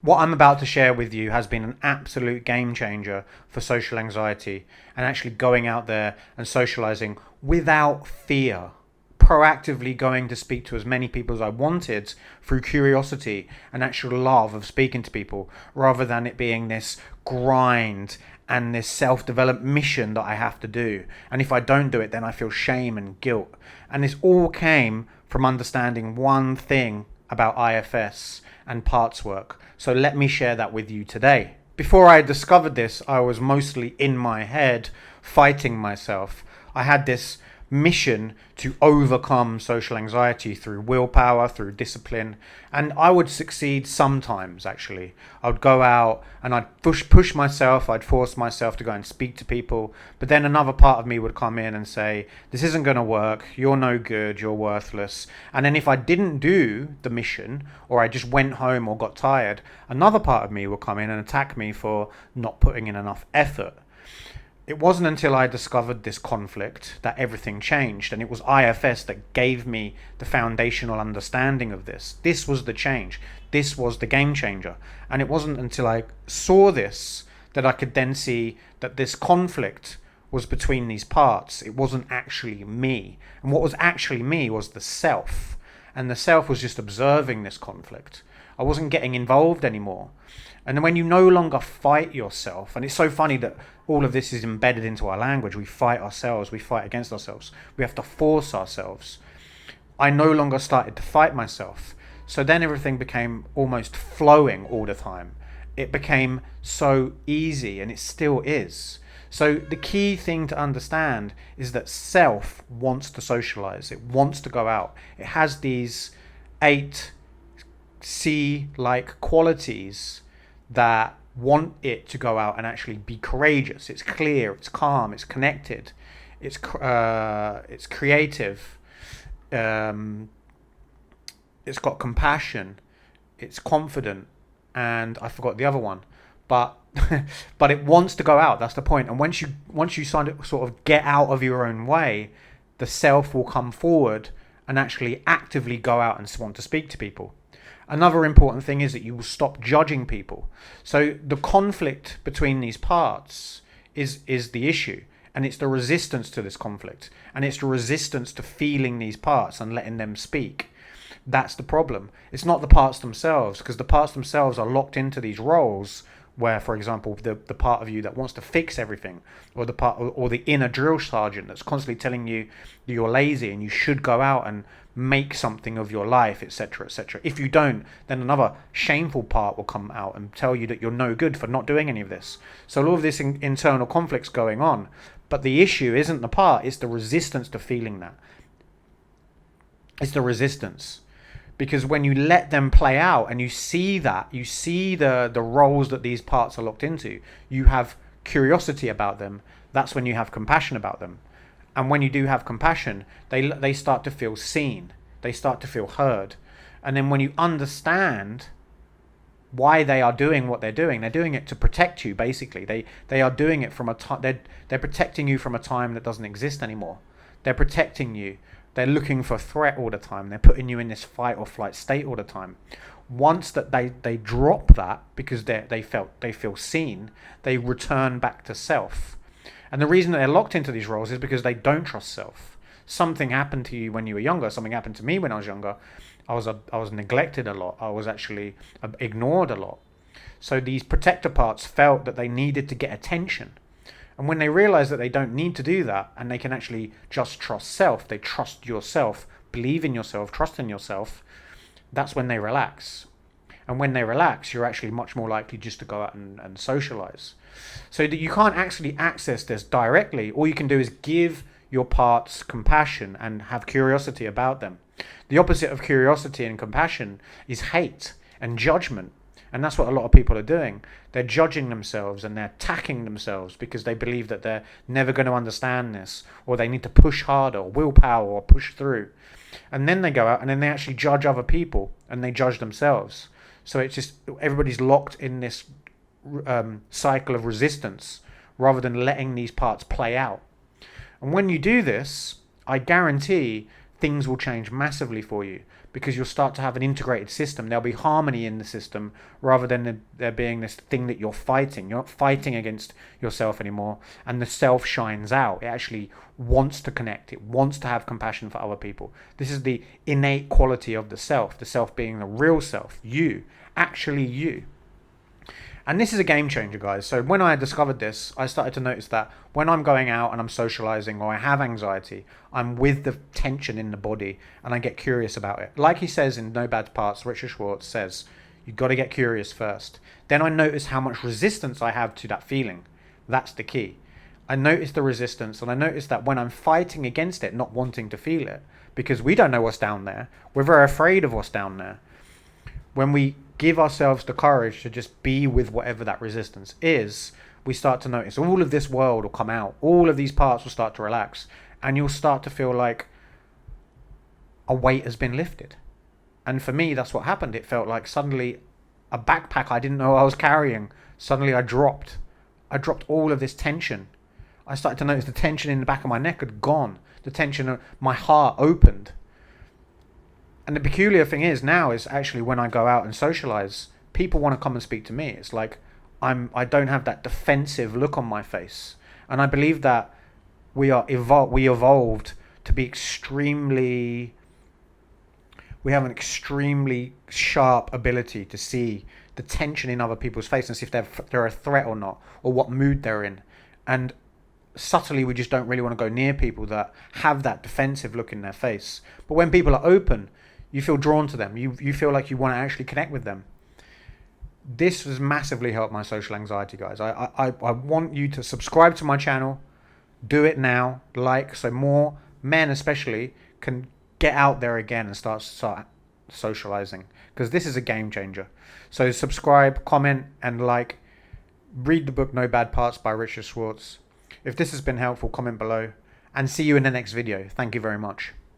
What I'm about to share with you has been an absolute game changer for social anxiety and actually going out there and socializing without fear. Proactively going to speak to as many people as I wanted through curiosity and actual love of speaking to people rather than it being this grind and this self-developed mission that I have to do. And if I don't do it, then I feel shame and guilt. And this all came from understanding one thing about IFS and PARTSWORK. So let me share that with you today. Before I discovered this, I was mostly in my head fighting myself. I had this mission to overcome social anxiety through willpower, through discipline, and I would succeed sometimes. Actually, I would go out and I'd push myself, I'd force myself to go and speak to people, but then another part of me would come in and say, this isn't going to work, you're no good, you're worthless. And then if I didn't do the mission, or I just went home or got tired, another part of me would come in and attack me for not putting in enough effort. It wasn't until I discovered this conflict that everything changed, and it was IFS that gave me the foundational understanding of this. This was the change. This was the game changer. And it wasn't until I saw this that I could then see that this conflict was between these parts. It wasn't actually me. And what was actually me was the self. And the self was just observing this conflict. I wasn't getting involved anymore. And then when you no longer fight yourself, and it's so funny that all of this is embedded into our language. We fight ourselves, we fight against ourselves. We have to force ourselves. I no longer started to fight myself. So then everything became almost flowing all the time. It became so easy, and it still is. So the key thing to understand is that self wants to socialize. It wants to go out. It has these 8 C-like qualities that want it to go out and actually be courageous. It's clear, it's calm, it's connected, it's creative, it's got compassion, it's confident, and I forgot the other one, but but it wants to go out. That's the point. And once you sort of get out of your own way, the self will come forward and actually actively go out and want to speak to people. Another important thing is that you will stop judging people. So the conflict between these parts is the issue, and it's the resistance to this conflict, and it's the resistance to feeling these parts and letting them speak. That's the problem. It's not the parts themselves, because the parts themselves are locked into these roles where, for example, the part of you that wants to fix everything, or the inner drill sergeant that's constantly telling you you're lazy and you should go out and make something of your life, etc., etc. If you don't, then another shameful part will come out and tell you that you're no good for not doing any of this. So all of this internal conflict's going on, but the issue isn't the part, it's the resistance to feeling that. It's the resistance. Because when you let them play out and you see that, you see the roles that these parts are locked into, you have curiosity about them, that's when you have compassion about them. And when you do have compassion, they start to feel seen, they start to feel heard. And then when you understand why they are doing what they're doing it to protect you, basically. They are doing it from a time, they're protecting you from a time that doesn't exist anymore. They're protecting you. They're looking for a threat all the time. They're putting you in this fight or flight state all the time. Once that they drop that because they feel seen, they return back to self. And the reason that they're locked into these roles is because they don't trust self. Something happened to you when you were younger. Something happened to me when I was younger. I was neglected a lot. I was actually ignored a lot. So these protector parts felt that they needed to get attention. And when they realize that they don't need to do that, and they can actually just trust self, they trust yourself, believe in yourself, trust in yourself, that's when they relax. And when they relax, you're actually much more likely just to go out and socialize. So that you can't actually access this directly. All you can do is give your parts compassion and have curiosity about them. The opposite of curiosity and compassion is hate and judgment. And that's what a lot of people are doing. They're judging themselves and they're attacking themselves because they believe that they're never going to understand this, or they need to push harder, or willpower, or push through. And then they go out and then they actually judge other people and they judge themselves. So it's just everybody's locked in this cycle of resistance rather than letting these parts play out. And when you do this, I guarantee things will change massively for you, because you'll start to have an integrated system. There'll be harmony in the system rather than there being this thing that you're fighting. You're not fighting against yourself anymore, and the self shines out. It actually wants to connect. It wants to have compassion for other people. This is the innate quality of the self being the real self, you, actually you. And this is a game changer, guys. So when I discovered this, I started to notice that when I'm going out and I'm socializing or I have anxiety, I'm with the tension in the body and I get curious about it. Like he says in No Bad Parts, Richard Schwartz says, you've got to get curious first. Then I notice how much resistance I have to that feeling. That's the key. I notice the resistance, and I notice that when I'm fighting against it, not wanting to feel it, because we don't know what's down there, we're very afraid of what's down there. When we give ourselves the courage to just be with whatever that resistance is, we start to notice all of this world will come out. All of these parts will start to relax, and you'll start to feel like a weight has been lifted. And for me, that's what happened. It felt like suddenly a backpack I didn't know I was carrying, suddenly I dropped all of this tension. I started to notice the tension in the back of my neck had gone. The tension of my heart opened. And the peculiar thing is now is actually when I go out and socialize, people want to come and speak to me. It's like I don't have that defensive look on my face. And I believe that we evolved to be we have an extremely sharp ability to see the tension in other people's face and see if they're a threat or not, or what mood they're in. And subtly, we just don't really want to go near people that have that defensive look in their face. But when people are open, you feel drawn to them. You feel like you want to actually connect with them. This has massively helped my social anxiety, guys. I want you to subscribe to my channel. Do it now. So more men especially can get out there again and start socializing, because this is a game changer. So subscribe, comment, and like. Read the book No Bad Parts by Richard Schwartz. If this has been helpful, comment below, and see you in the next video. Thank you very much.